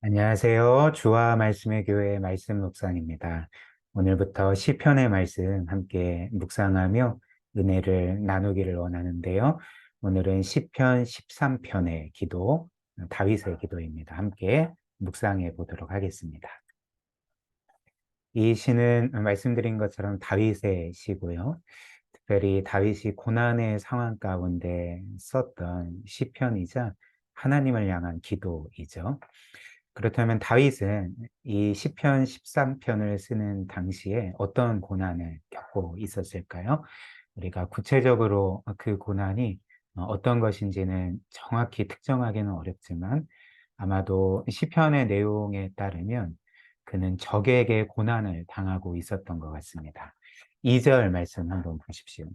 안녕하세요. 주와 말씀의 교회 말씀 묵상입니다. 오늘부터 시편의 말씀 함께 묵상하며 은혜를 나누기를 원하는데요. 오늘은 시편 13편의 기도, 다윗의 기도입니다. 함께 묵상해 보도록 하겠습니다. 이 시는 말씀드린 것처럼 다윗의 시고요. 특별히 다윗이 고난의 상황 가운데 썼던 시편이자 하나님을 향한 기도이죠. 그렇다면 다윗은 이 시편 13편을 쓰는 당시에 어떤 고난을 겪고 있었을까요? 우리가 구체적으로 그 고난이 어떤 것인지는 정확히 특정하기는 어렵지만 아마도 시편의 내용에 따르면 그는 적에게 고난을 당하고 있었던 것 같습니다. 2절 말씀 한번 보십시오.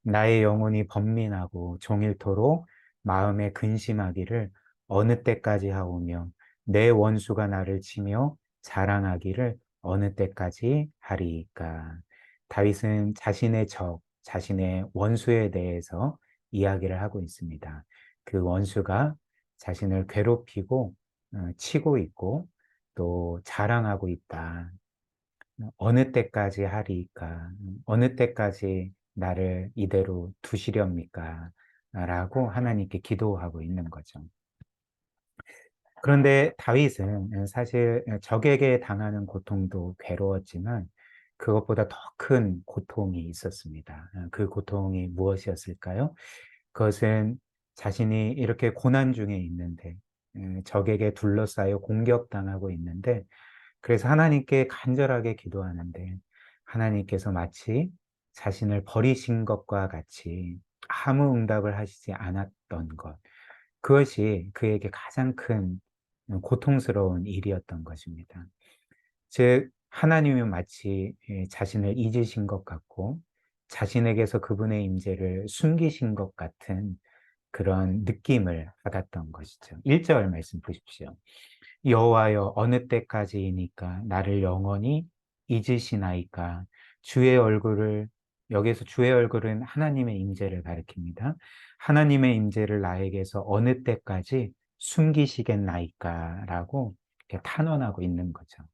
나의 영혼이 번민하고 종일토록 마음에 근심하기를 어느 때까지 하오며 내 원수가 나를 치며 자랑하기를 어느 때까지 하리이까. 다윗은 자신의 자신의 원수에 대해서 이야기를 하고 있습니다. 그 원수가 자신을 괴롭히고 치고 있고 또 자랑하고 있다. 어느 때까지 하리이까? 어느 때까지 나를 이대로 두시렵니까? 라고 하나님께 기도하고 있는 거죠. 그런데 다윗은 사실 적에게 당하는 고통도 괴로웠지만 그것보다 더 큰 고통이 있었습니다. 그 고통이 무엇이었을까요? 그것은 자신이 이렇게 고난 중에 있는데 적에게 둘러싸여 공격당하고 있는데 그래서 하나님께 간절하게 기도하는데 하나님께서 마치 자신을 버리신 것과 같이 아무 응답을 하시지 않았던 것. 그것이 그에게 가장 큰 고통스러운 일이었던 것입니다. 즉, 하나님이 마치 자신을 잊으신 것 같고 자신에게서 그분의 임재를 숨기신 것 같은 그런 느낌을 받았던 것이죠. 1절 말씀 보십시오. 여호와여 어느 때까지이니까 나를 영원히 잊으시나이까. 주의 얼굴을, 여기서 주의 얼굴은 하나님의 임재를 가리킵니다. 하나님의 임재를 나에게서 어느 때까지 숨기시겠나이까 라고 이렇게 탄원하고 있는 거죠.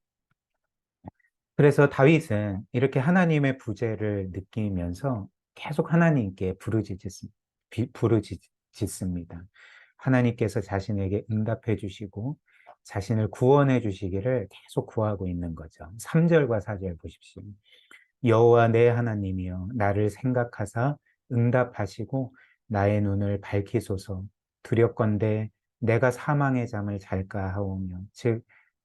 그래서 다윗은 이렇게 하나님의 부재를 느끼면서 계속 하나님께 부르짖습니다. 하나님께서 자신에게 응답해 주시고 자신을 구원해 주시기를 계속 구하고 있는 거죠. 3절과 4절 보십시오. 여호와 내 하나님이여 나를 생각하사 응답하시고 나의 눈을 밝히소서. 두렵건대 내가 사망의 잠을 잘까 하오며 즉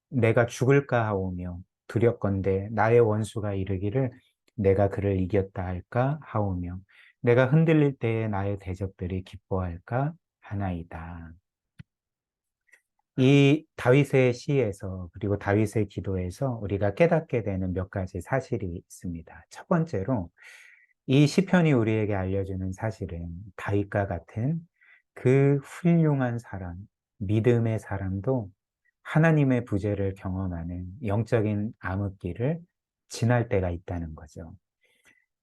내가 죽을까 하오며 두렵건대 나의 원수가 이르기를 내가 그를 이겼다 할까 하오며 내가 흔들릴 때에 나의 대적들이 기뻐할까 하나이다. 이 다윗의 시에서 그리고 다윗의 기도에서 우리가 깨닫게 되는 몇 가지 사실이 있습니다. 첫 번째로 이 시편이 우리에게 알려주는 사실은 다윗과 같은 그 훌륭한 사람, 믿음의 사람도 하나님의 부재를 경험하는 영적인 암흑기를 지날 때가 있다는 거죠.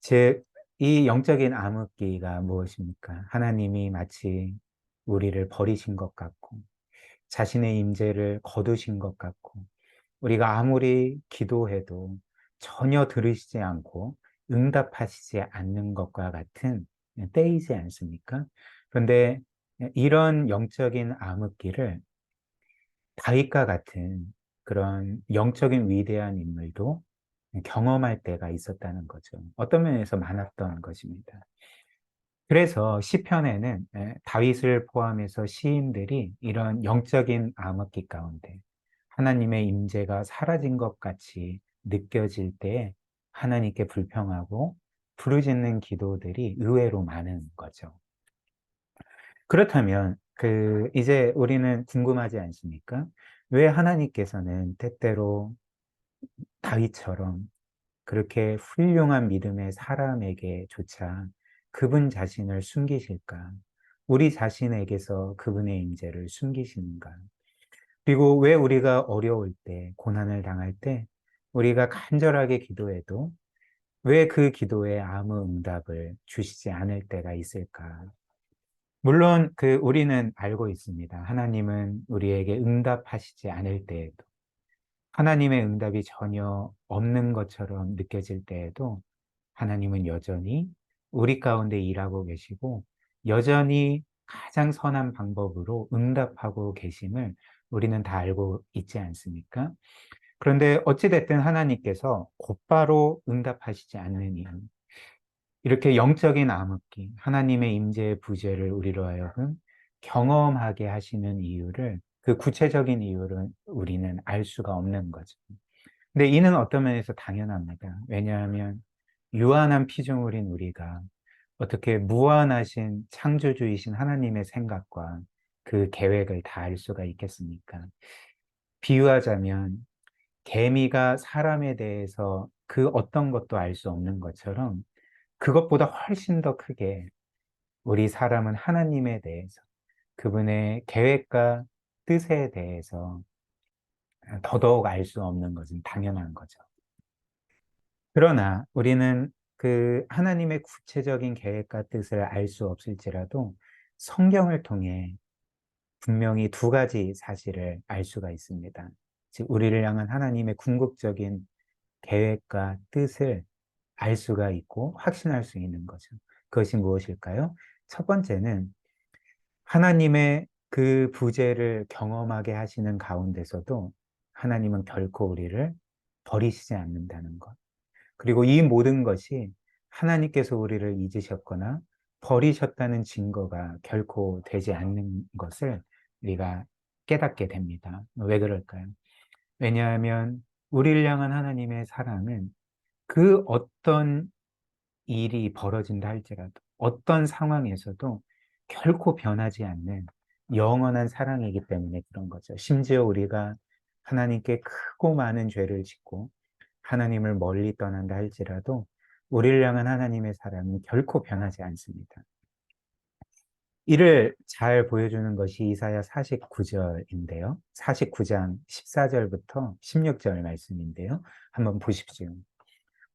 즉, 이 영적인 암흑기가 무엇입니까? 하나님이 마치 우리를 버리신 것 같고, 자신의 임재를 거두신 것 같고, 우리가 아무리 기도해도 전혀 들으시지 않고 응답하시지 않는 것과 같은 때이지 않습니까? 그런데 이런 영적인 암흑기를 다윗과 같은 그런 영적인 위대한 인물도 경험할 때가 있었다는 거죠. 어떤 면에서 많았던 것입니다. 그래서 시편에는 다윗을 포함해서 시인들이 이런 영적인 암흑기 가운데 하나님의 임재가 사라진 것 같이 느껴질 때 하나님께 불평하고 부르짖는 기도들이 의외로 많은 거죠. 그렇다면 이제 우리는 궁금하지 않습니까? 왜 하나님께서는 때때로 다윗처럼 그렇게 훌륭한 믿음의 사람에게조차 그분 자신을 숨기실까? 우리 자신에게서 그분의 임재를 숨기시는가? 그리고 왜 우리가 어려울 때, 고난을 당할 때, 우리가 간절하게 기도해도 왜 그 기도에 아무 응답을 주시지 않을 때가 있을까? 물론 우리는 알고 있습니다. 하나님은 우리에게 응답하시지 않을 때에도, 하나님의 응답이 전혀 없는 것처럼 느껴질 때에도 하나님은 여전히 우리 가운데 일하고 계시고 여전히 가장 선한 방법으로 응답하고 계심을 우리는 다 알고 있지 않습니까? 그런데 어찌됐든 하나님께서 곧바로 응답하시지 않는 이유, 이렇게 영적인 암흑기, 하나님의 임재의 부재를 우리로 하여금 경험하게 하시는 이유를, 그 구체적인 이유를 우리는 알 수가 없는 거죠. 근데 이는 어떤 면에서 당연합니다. 왜냐하면 유한한 피조물인 우리가 어떻게 무한하신 창조주이신 하나님의 생각과 그 계획을 다 알 수가 있겠습니까? 비유하자면 개미가 사람에 대해서 그 어떤 것도 알 수 없는 것처럼 그것보다 훨씬 더 크게 우리 사람은 하나님에 대해서, 그분의 계획과 뜻에 대해서 더더욱 알 수 없는 것은 당연한 거죠. 그러나 우리는 그 하나님의 구체적인 계획과 뜻을 알 수 없을지라도 성경을 통해 분명히 두 가지 사실을 알 수가 있습니다. 즉, 우리를 향한 하나님의 궁극적인 계획과 뜻을 알 수가 있고 확신할 수 있는 거죠. 그것이 무엇일까요? 첫 번째는 하나님의 그 부재를 경험하게 하시는 가운데서도 하나님은 결코 우리를 버리시지 않는다는 것. 그리고 이 모든 것이 하나님께서 우리를 잊으셨거나 버리셨다는 증거가 결코 되지 않는 것을 우리가 깨닫게 됩니다. 왜 그럴까요? 왜냐하면 우리를 향한 하나님의 사랑은 그 어떤 일이 벌어진다 할지라도 어떤 상황에서도 결코 변하지 않는 영원한 사랑이기 때문에 그런 거죠. 심지어 우리가 하나님께 크고 많은 죄를 짓고 하나님을 멀리 떠난다 할지라도 우리를 향한 하나님의 사랑은 결코 변하지 않습니다. 이를 잘 보여주는 것이 이사야 49절인데요. 49장 14절부터 16절 말씀인데요. 한번 보십시오.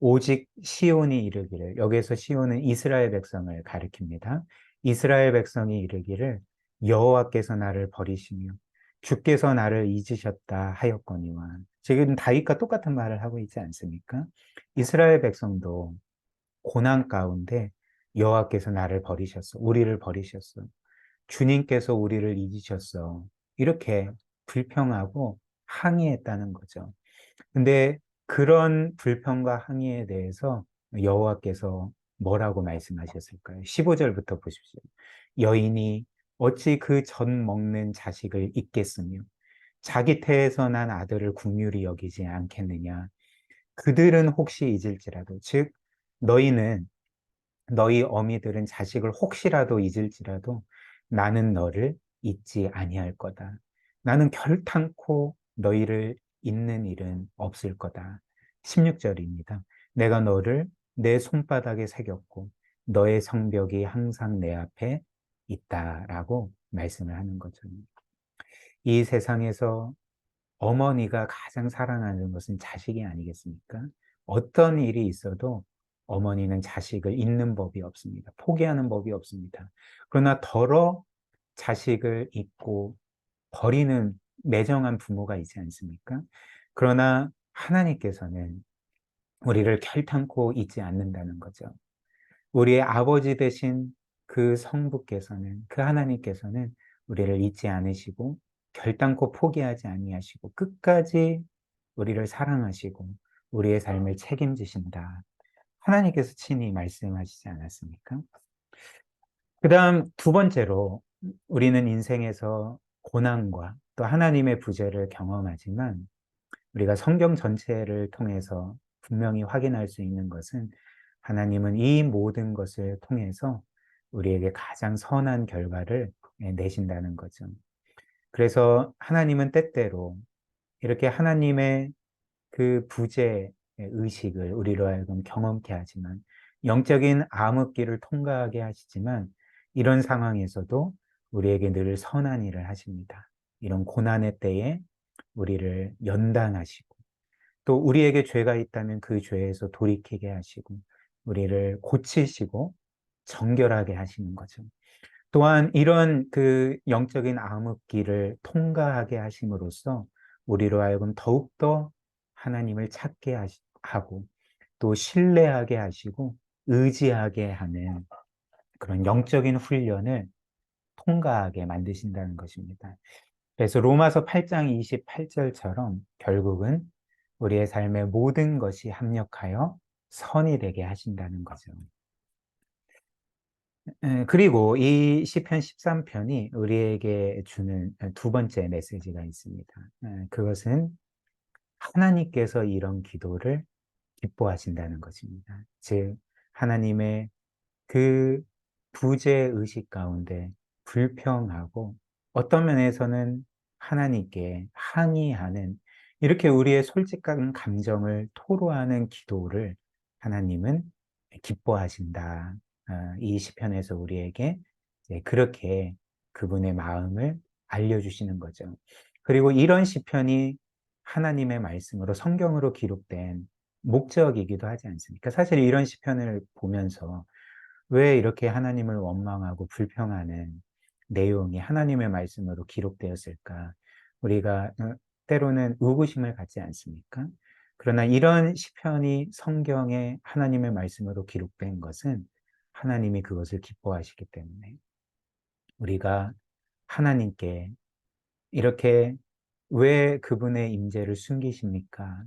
오직 시온이 이르기를, 여기에서 시온은 이스라엘 백성을 가리킵니다. 이스라엘 백성이 이르기를 여호와께서 나를 버리시며 주께서 나를 잊으셨다 하였거니와. 지금 다윗과 똑같은 말을 하고 있지 않습니까? 이스라엘 백성도 고난 가운데 여호와께서 나를 버리셨어, 우리를 버리셨어, 주님께서 우리를 잊으셨어, 이렇게 불평하고 항의했다는 거죠. 근데 그런 불평과 항의에 대해서 여호와께서 뭐라고 말씀하셨을까요? 15절부터 보십시오. 여인이 어찌 그 젖 먹는 자식을 잊겠으며 자기 태에서 난 아들을 긍휼히 여기지 않겠느냐. 그들은 혹시 잊을지라도, 즉 너희는, 너희 어미들은 자식을 혹시라도 잊을지라도 나는 너를 잊지 아니할 거다. 나는 결탄코 너희를 잊는 일은 없을 거다. 16절입니다. 내가 너를 내 손바닥에 새겼고 너의 성벽이 항상 내 앞에 있다라고 말씀을 하는 거죠. 이 세상에서 어머니가 가장 사랑하는 것은 자식이 아니겠습니까? 어떤 일이 있어도 어머니는 자식을 잊는 법이 없습니다. 포기하는 법이 없습니다. 그러나 더러 자식을 잊고 버리는 매정한 부모가 있지 않습니까? 그러나 하나님께서는 우리를 결탄코 잊지 않는다는 거죠. 우리의 아버지 되신 그 성부께서는, 그 하나님께서는 우리를 잊지 않으시고 결단코 포기하지 아니하시고 끝까지 우리를 사랑하시고 우리의 삶을 책임지신다. 하나님께서 친히 말씀하시지 않았습니까? 그 다음 두 번째로, 우리는 인생에서 고난과 또 하나님의 부재를 경험하지만 우리가 성경 전체를 통해서 분명히 확인할 수 있는 것은 하나님은 이 모든 것을 통해서 우리에게 가장 선한 결과를 내신다는 거죠. 그래서 하나님은 때때로 이렇게 하나님의 그 부재의 의식을 우리로 하여금 경험케 하지만, 영적인 암흑기를 통과하게 하시지만, 이런 상황에서도 우리에게 늘 선한 일을 하십니다. 이런 고난의 때에 우리를 연단하시고 또 우리에게 죄가 있다면 그 죄에서 돌이키게 하시고 우리를 고치시고 정결하게 하시는 거죠. 또한 이런 그 영적인 암흑기를 통과하게 하심으로써 우리로 하여금 더욱더 하나님을 찾게 하고 또 신뢰하게 하시고 의지하게 하는 그런 영적인 훈련을 통과하게 만드신다는 것입니다. 그래서 로마서 8장 28절처럼 결국은 우리의 삶의 모든 것이 합력하여 선이 되게 하신다는 거죠. 그리고 이 시편 13편이 우리에게 주는 두 번째 메시지가 있습니다. 그것은 하나님께서 이런 기도를 기뻐하신다는 것입니다. 즉, 하나님의 그 부재의식 가운데 불평하고 어떤 면에서는 하나님께 항의하는 이렇게 우리의 솔직한 감정을 토로하는 기도를 하나님은 기뻐하신다. 이 시편에서 우리에게 이제 그렇게 그분의 마음을 알려주시는 거죠. 그리고 이런 시편이 하나님의 말씀으로 성경으로 기록된 목적이기도 하지 않습니까? 사실 이런 시편을 보면서 왜 이렇게 하나님을 원망하고 불평하는 내용이 하나님의 말씀으로 기록되었을까? 우리가 때로는 의구심을 갖지 않습니까? 그러나 이런 시편이 성경에 하나님의 말씀으로 기록된 것은 하나님이 그것을 기뻐하시기 때문에 우리가 하나님께 이렇게 왜 그분의 임재를 숨기십니까?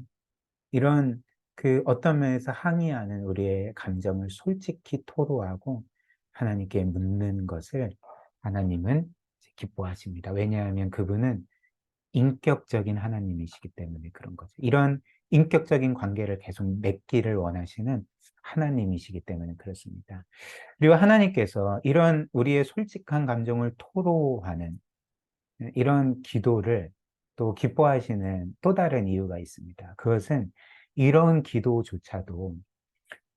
이런 그 어떤 면에서 항의하는 우리의 감정을 솔직히 토로하고 하나님께 묻는 것을 하나님은 기뻐하십니다. 왜냐하면 그분은 인격적인 하나님이시기 때문에 그런 거죠. 이런 인격적인 관계를 계속 맺기를 원하시는 하나님이시기 때문에 그렇습니다. 그리고 하나님께서 이런 우리의 솔직한 감정을 토로하는 이런 기도를 또 기뻐하시는 또 다른 이유가 있습니다. 그것은 이런 기도조차도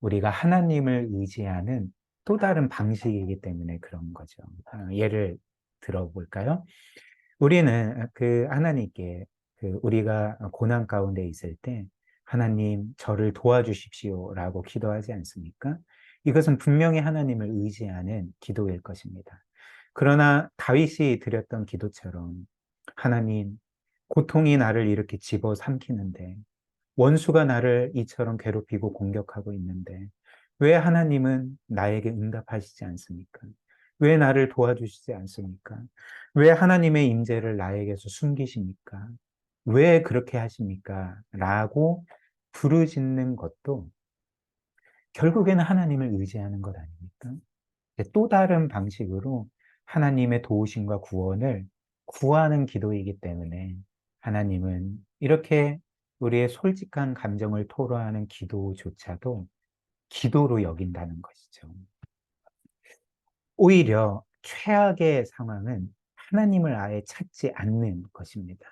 우리가 하나님을 의지하는 또 다른 방식이기 때문에 그런 거죠. 예를 들어볼까요? 우리는 그 하나님께 그 우리가 고난 가운데 있을 때 하나님 저를 도와주십시오라고 기도하지 않습니까? 이것은 분명히 하나님을 의지하는 기도일 것입니다. 그러나 다윗이 드렸던 기도처럼 하나님 고통이 나를 이렇게 집어삼키는데 원수가 나를 이처럼 괴롭히고 공격하고 있는데 왜 하나님은 나에게 응답하시지 않습니까? 왜 나를 도와주시지 않습니까? 왜 하나님의 임재를 나에게서 숨기십니까? 왜 그렇게 하십니까? 라고 부르짖는 것도 결국에는 하나님을 의지하는 것 아닙니까? 또 다른 방식으로 하나님의 도우심과 구원을 구하는 기도이기 때문에 하나님은 이렇게 우리의 솔직한 감정을 토로하는 기도조차도 기도로 여긴다는 것이죠. 오히려 최악의 상황은 하나님을 아예 찾지 않는 것입니다.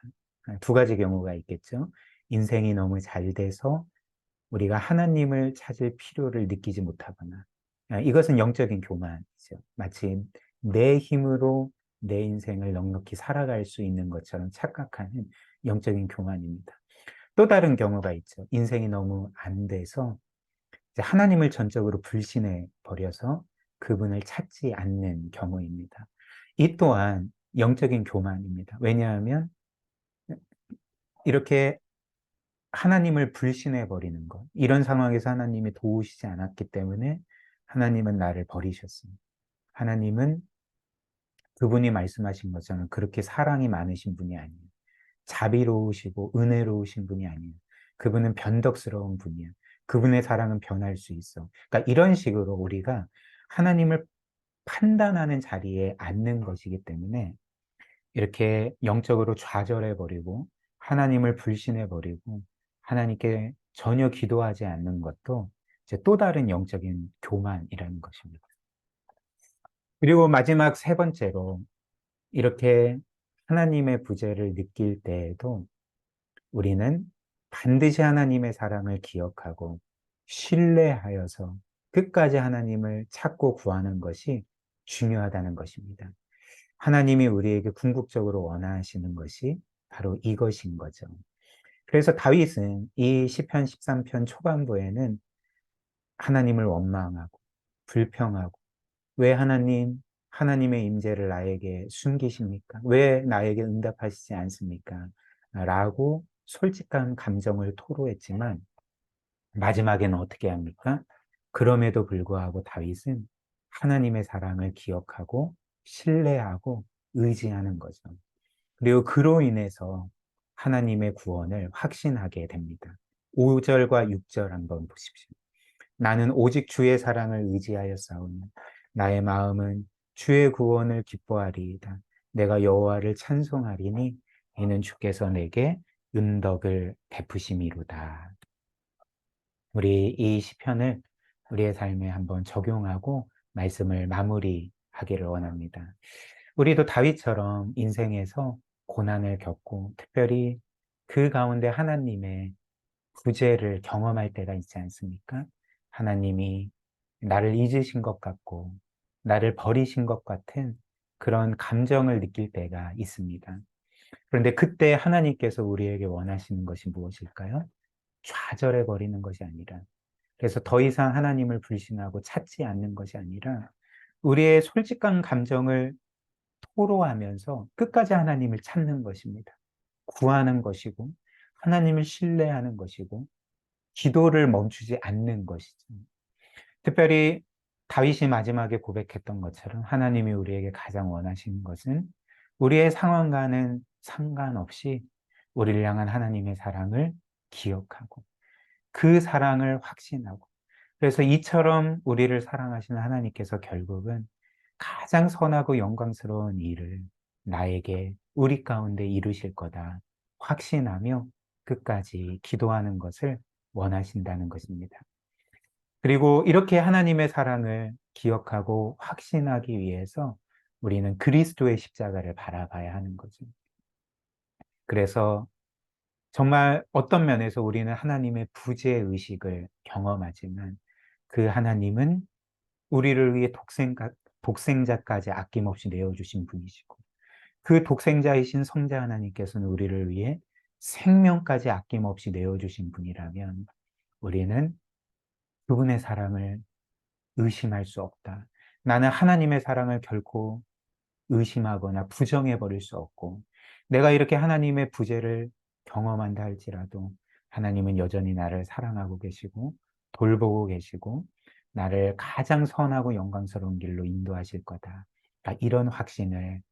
두 가지 경우가 있겠죠. 인생이 너무 잘 돼서 우리가 하나님을 찾을 필요를 느끼지 못하거나, 이것은 영적인 교만이죠. 마치 내 힘으로 내 인생을 넉넉히 살아갈 수 있는 것처럼 착각하는 영적인 교만입니다. 또 다른 경우가 있죠. 인생이 너무 안 돼서 이제 하나님을 전적으로 불신해 버려서 그분을 찾지 않는 경우입니다. 이 또한 영적인 교만입니다. 왜냐하면 이렇게 하나님을 불신해 버리는 것. 이런 상황에서 하나님이 도우시지 않았기 때문에 하나님은 나를 버리셨습니다. 하나님은 그분이 말씀하신 것처럼 그렇게 사랑이 많으신 분이 아니에요. 자비로우시고 은혜로우신 분이 아니에요. 그분은 변덕스러운 분이에요. 그분의 사랑은 변할 수 있어. 그러니까 이런 식으로 우리가 하나님을 판단하는 자리에 앉는 것이기 때문에 이렇게 영적으로 좌절해 버리고 하나님을 불신해 버리고 하나님께 전혀 기도하지 않는 것도 이제 또 다른 영적인 교만이라는 것입니다. 그리고 마지막 세 번째로 이렇게 하나님의 부재를 느낄 때에도 우리는 반드시 하나님의 사랑을 기억하고 신뢰하여서 끝까지 하나님을 찾고 구하는 것이 중요하다는 것입니다. 하나님이 우리에게 궁극적으로 원하시는 것이 바로 이것인 거죠. 그래서 다윗은 이 시편 13편 초반부에는 하나님을 원망하고 불평하고 왜 하나님 하나님의 임재를 나에게 숨기십니까? 왜 나에게 응답하시지 않습니까? 라고 솔직한 감정을 토로했지만 마지막에는 어떻게 합니까? 그럼에도 불구하고 다윗은 하나님의 사랑을 기억하고 신뢰하고 의지하는 거죠. 그리고 그로 인해서 하나님의 구원을 확신하게 됩니다. 5절과 6절 한번 보십시오. 나는 오직 주의 사랑을 의지하여 싸우니 나의 마음은 주의 구원을 기뻐하리이다. 내가 여호와를 찬송하리니 이는 주께서 내게 은덕을 베푸심이로다. 우리 이 시편을 우리의 삶에 한번 적용하고 말씀을 마무리하기를 원합니다. 우리도 다윗처럼 인생에서 고난을 겪고 특별히 그 가운데 하나님의 구제를 경험할 때가 있지 않습니까? 하나님이 나를 잊으신 것 같고 나를 버리신 것 같은 그런 감정을 느낄 때가 있습니다. 그런데 그때 하나님께서 우리에게 원하시는 것이 무엇일까요? 좌절해 버리는 것이 아니라, 그래서 더 이상 하나님을 불신하고 찾지 않는 것이 아니라 우리의 솔직한 감정을 토로하면서 끝까지 하나님을 찾는 것입니다. 구하는 것이고 하나님을 신뢰하는 것이고 기도를 멈추지 않는 것이죠. 특별히 다윗이 마지막에 고백했던 것처럼 하나님이 우리에게 가장 원하시는 것은 우리의 상황과는 상관없이 우리를 향한 하나님의 사랑을 기억하고 그 사랑을 확신하고, 그래서 이처럼 우리를 사랑하시는 하나님께서 결국은 가장 선하고 영광스러운 일을 나에게 우리 가운데 이루실 거다 확신하며 끝까지 기도하는 것을 원하신다는 것입니다. 그리고 이렇게 하나님의 사랑을 기억하고 확신하기 위해서 우리는 그리스도의 십자가를 바라봐야 하는 거죠. 그래서 정말 어떤 면에서 우리는 하나님의 부재의식을 경험하지만 그 하나님은 우리를 위해 독생자까지 아낌없이 내어주신 분이시고 그 독생자이신 성자 하나님께서는 우리를 위해 생명까지 아낌없이 내어주신 분이라면 우리는 그분의 사랑을 의심할 수 없다. 나는 하나님의 사랑을 결코 의심하거나 부정해 버릴 수 없고, 내가 이렇게 하나님의 부재를 경험한다 할지라도 하나님은 여전히 나를 사랑하고 계시고 돌보고 계시고 나를 가장 선하고 영광스러운 길로 인도하실 거다. 그러니까 이런 확신을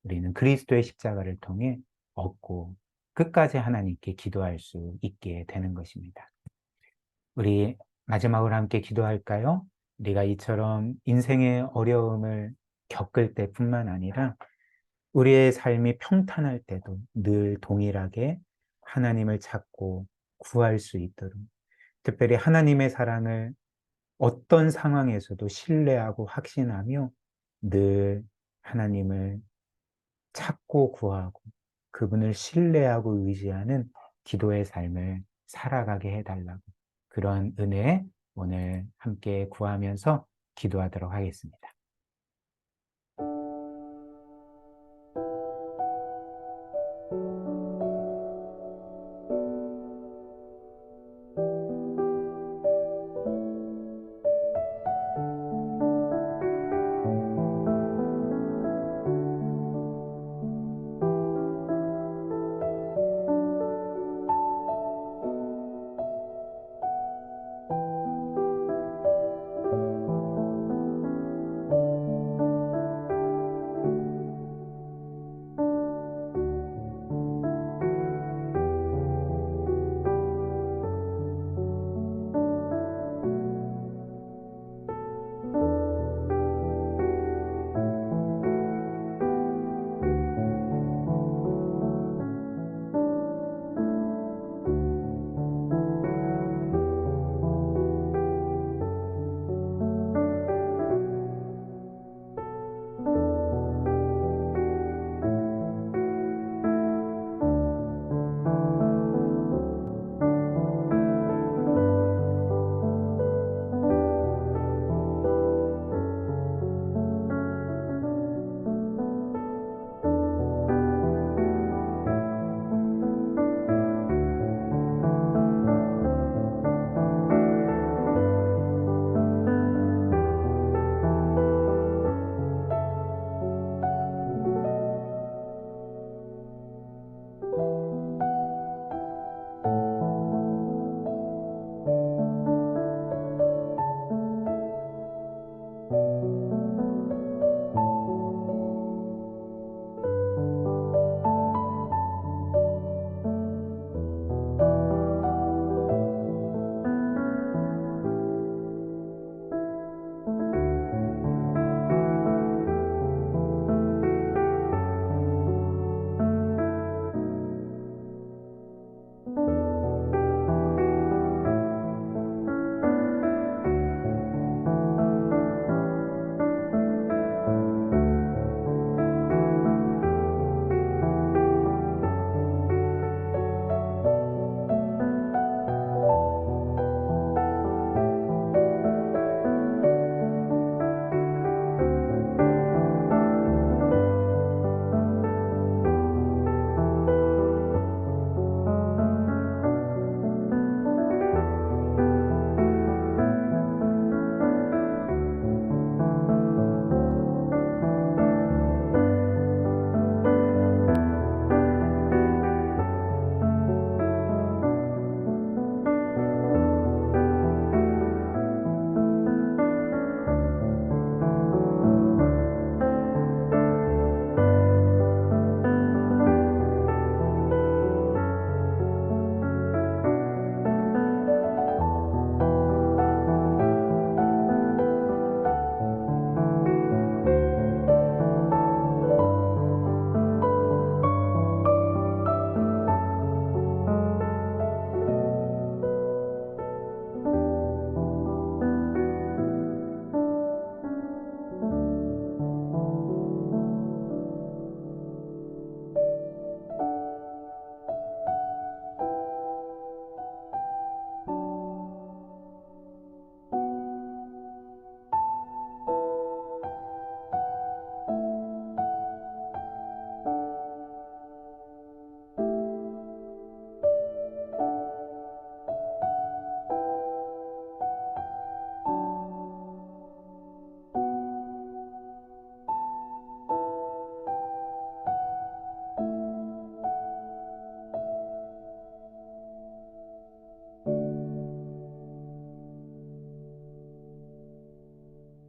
우리는 그리스도의 십자가를 통해 얻고 끝까지 하나님께 기도할 수 있게 되는 것입니다. 우리 마지막으로 함께 기도할까요? 우리가 이처럼 인생의 어려움을 겪을 때뿐만 아니라 우리의 삶이 평탄할 때도 늘 동일하게 하나님을 찾고 구할 수 있도록, 특별히 하나님의 사랑을 어떤 상황에서도 신뢰하고 확신하며 늘 하나님을 찾고 구하고 그분을 신뢰하고 의지하는 기도의 삶을 살아가게 해달라고, 그런 은혜 오늘 함께 구하면서 기도하도록 하겠습니다.